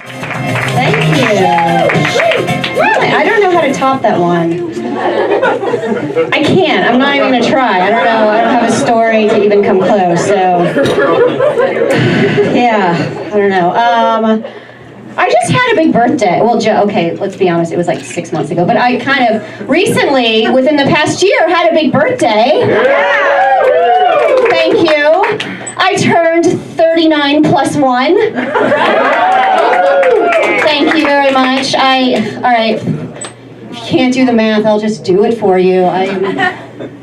Thank you. I don't know how to top that one. I can't. I'm not even going to try. I don't know. I don't have a story to even come close. So, yeah, I don't know. I just had a big birthday. Well, okay, let's be honest. It was like 6 months ago. But I kind of recently, within the past year, had a big birthday. Thank you. I turned 39 plus 1. Thank you very much. All right, if you can't do the math, I'll just do it for you.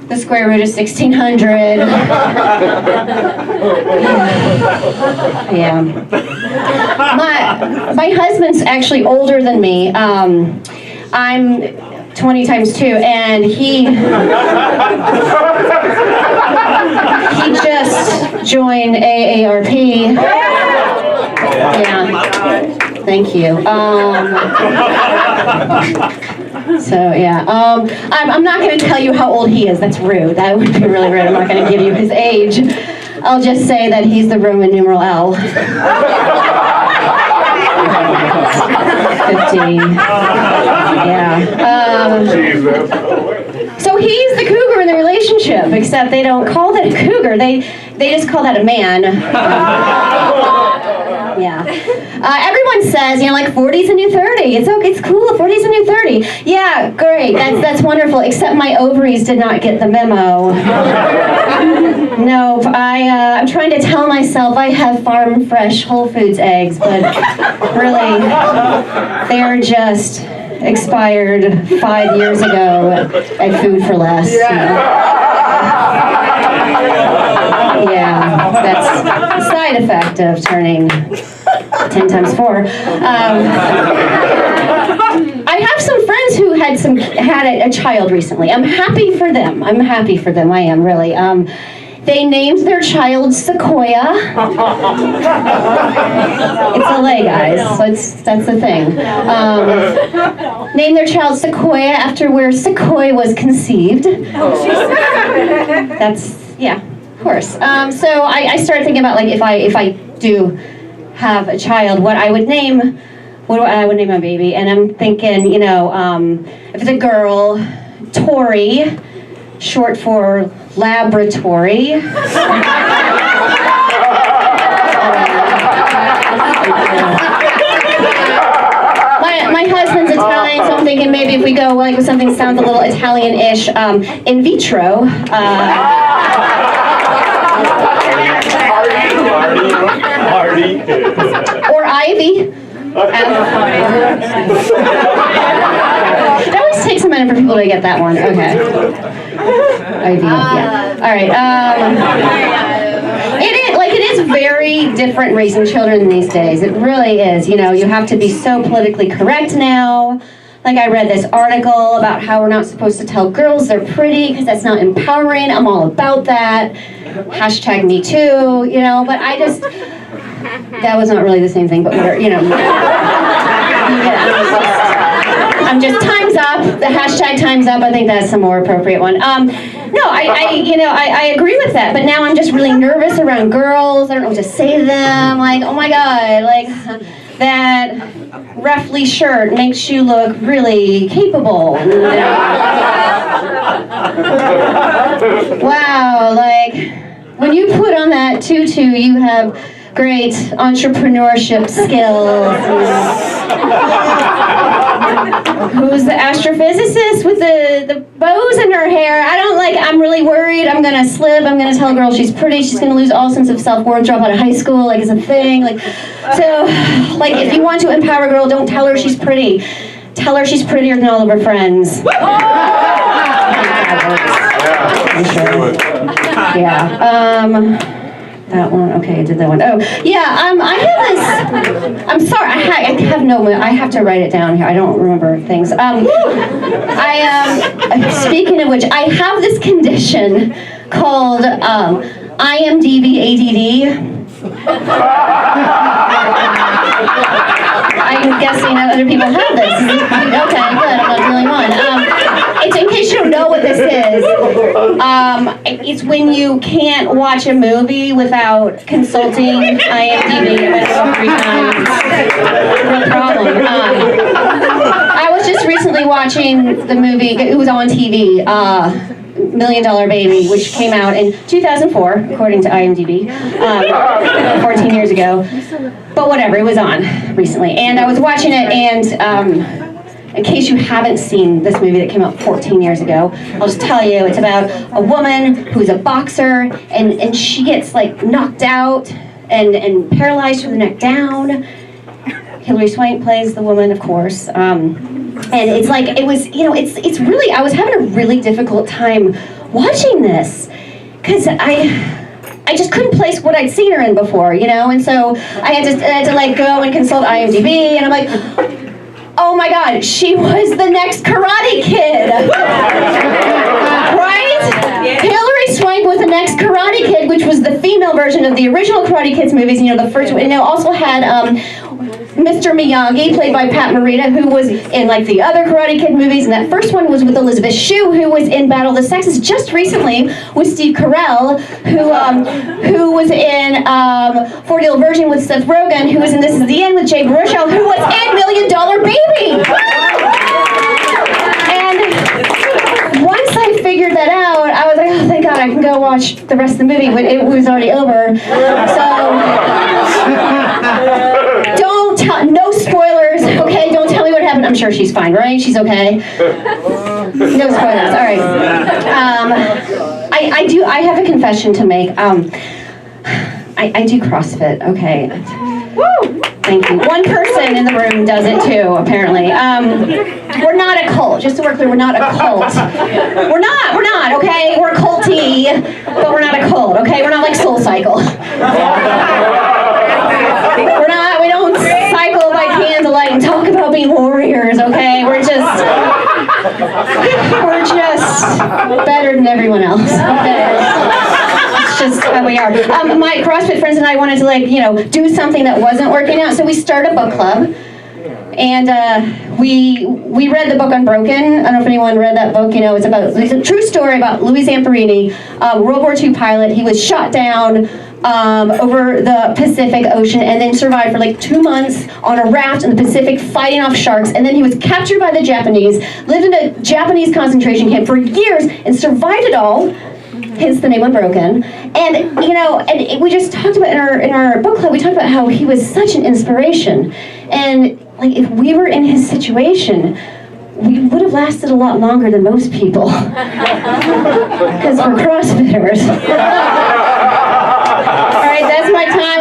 The square root is 1600. Yeah. My husband's actually older than me. I'm 20 times 2, and he just joined AARP. Yeah. Thank you. So yeah, I'm not going to tell you how old he is. That's rude. That would be really rude. I'm not going to give you his age. I'll just say that he's the Roman numeral L. 50. Yeah. So he's the cougar in the relationship, except they don't call that a cougar. They just call that a man. Yeah. Everyone says, like 40's a new 30. It's okay, it's cool, 40's a new 30. Yeah, great, that's wonderful, except my ovaries did not get the memo. Nope, I'm trying to tell myself I have farm fresh Whole Foods eggs, but really, they're just expired 5 years ago at Food for Less. Yeah, that's a side effect of turning 10 times 4. I have some friends who had a child recently. I'm happy for them. I am really. They named their child Sequoia. It's LA, guys, so that's the thing. Named their child Sequoia after where Sequoia was conceived. Yeah, of course. So I started thinking about if I do have a child, what I would name my baby, and I'm thinking, if it's a girl, Tori, short for laboratory. My husband's Italian, so I'm thinking maybe if we go with something that sounds a little Italian-ish, in vitro. Or Ivy. It always takes a minute for people to get that one. Okay. Ivy. Yeah. All right. It is very different raising children these days. It really is. You have to be so politically correct now. Like I read this article about how we're not supposed to tell girls they're pretty because that's not empowering. I'm all about that. Hashtag me too, but that was not really the same thing, but whatever, I'm just time's up, the hashtag time's up, I think that's a more appropriate one. No, I agree with that, but now I'm just really nervous around girls. I don't know what to say to them, oh my God, that ruffly shirt makes you look really capable. Wow, when you put on that tutu, you have great entrepreneurship skills. Who's the astrophysicist with the bows in her hair? I'm really worried. I'm gonna slip. I'm gonna tell a girl she's pretty. She's gonna lose all sense of self-worth, drop out of high school, it's a thing. If you want to empower a girl, don't tell her she's pretty. Tell her she's prettier than all of her friends. Yeah. That one, okay, I did that one. Oh, yeah, I have this, I'm sorry, I have to write it down here, I don't remember things. Speaking of which, I have this condition called IMDb ADD. I'm guessing that other people have this. Okay, good, I'm not the only one. It's in case you don't know what this is, it's when you can't watch a movie without consulting IMDb about 3 times. No problem. I was just recently watching the movie, it was on TV, $1 Million Baby, which came out in 2004, according to IMDb, 14 years ago. But whatever, it was on recently. And I was watching it, and in case you haven't seen this movie that came out 14 years ago, I'll just tell you, it's about a woman who's a boxer, and she gets like knocked out and paralyzed from the neck down. Hilary Swank plays the woman, of course. And it's like, it was, it's really, I was having a really difficult time watching this, because I just couldn't place what I'd seen her in before, and so I had to like go and consult IMDb, and I'm like, oh my God, she was the next Karate Kid, right? Hilary Swank was the next Karate Kid, which was the female version of the original Karate Kids movies, the first one, and it also had Mr. Miyagi, played by Pat Morita, who was in like the other Karate Kid movies, and that first one was with Elizabeth Shue, who was in Battle of the Sexes just recently with Steve Carell, who was in 40-Year-Old Virgin with Seth Rogen, who was in This Is the End with Jay Baruchel, who was in $1 Million Baby. And once I figured that out, I was like, oh, thank God, I can go watch the rest of the movie, but it was already over. So, no spoilers, okay? Don't tell me what happened. I'm sure she's fine, right? She's okay. No spoilers. All right. I have a confession to make. I do CrossFit. Okay. Woo! Thank you. One person in the room does it too, apparently. We're not a cult. Just so we're clear, we're not a cult. We're not, okay? We're culty, but we're not a cult, okay? We're not like Soul Cycle. We don't cycle by candlelight and talk about being warriors, okay? We're just better than everyone else, okay? It's just how we are. My CrossFit friends and I wanted to do something that wasn't working out, so we started a book club. And we read the book Unbroken. I don't know if anyone read that book. It's a true story about Louis Zamperini, World War II pilot. He was shot down over the Pacific Ocean and then survived for like 2 months on a raft in the Pacific fighting off sharks. And then he was captured by the Japanese, lived in a Japanese concentration camp for years and survived it all. Hence the name Unbroken. And and we just talked about in our book club, we talked about how he was such an inspiration. And like if we were in his situation, we would have lasted a lot longer than most people. Because we're CrossFitters. All right, that's my time.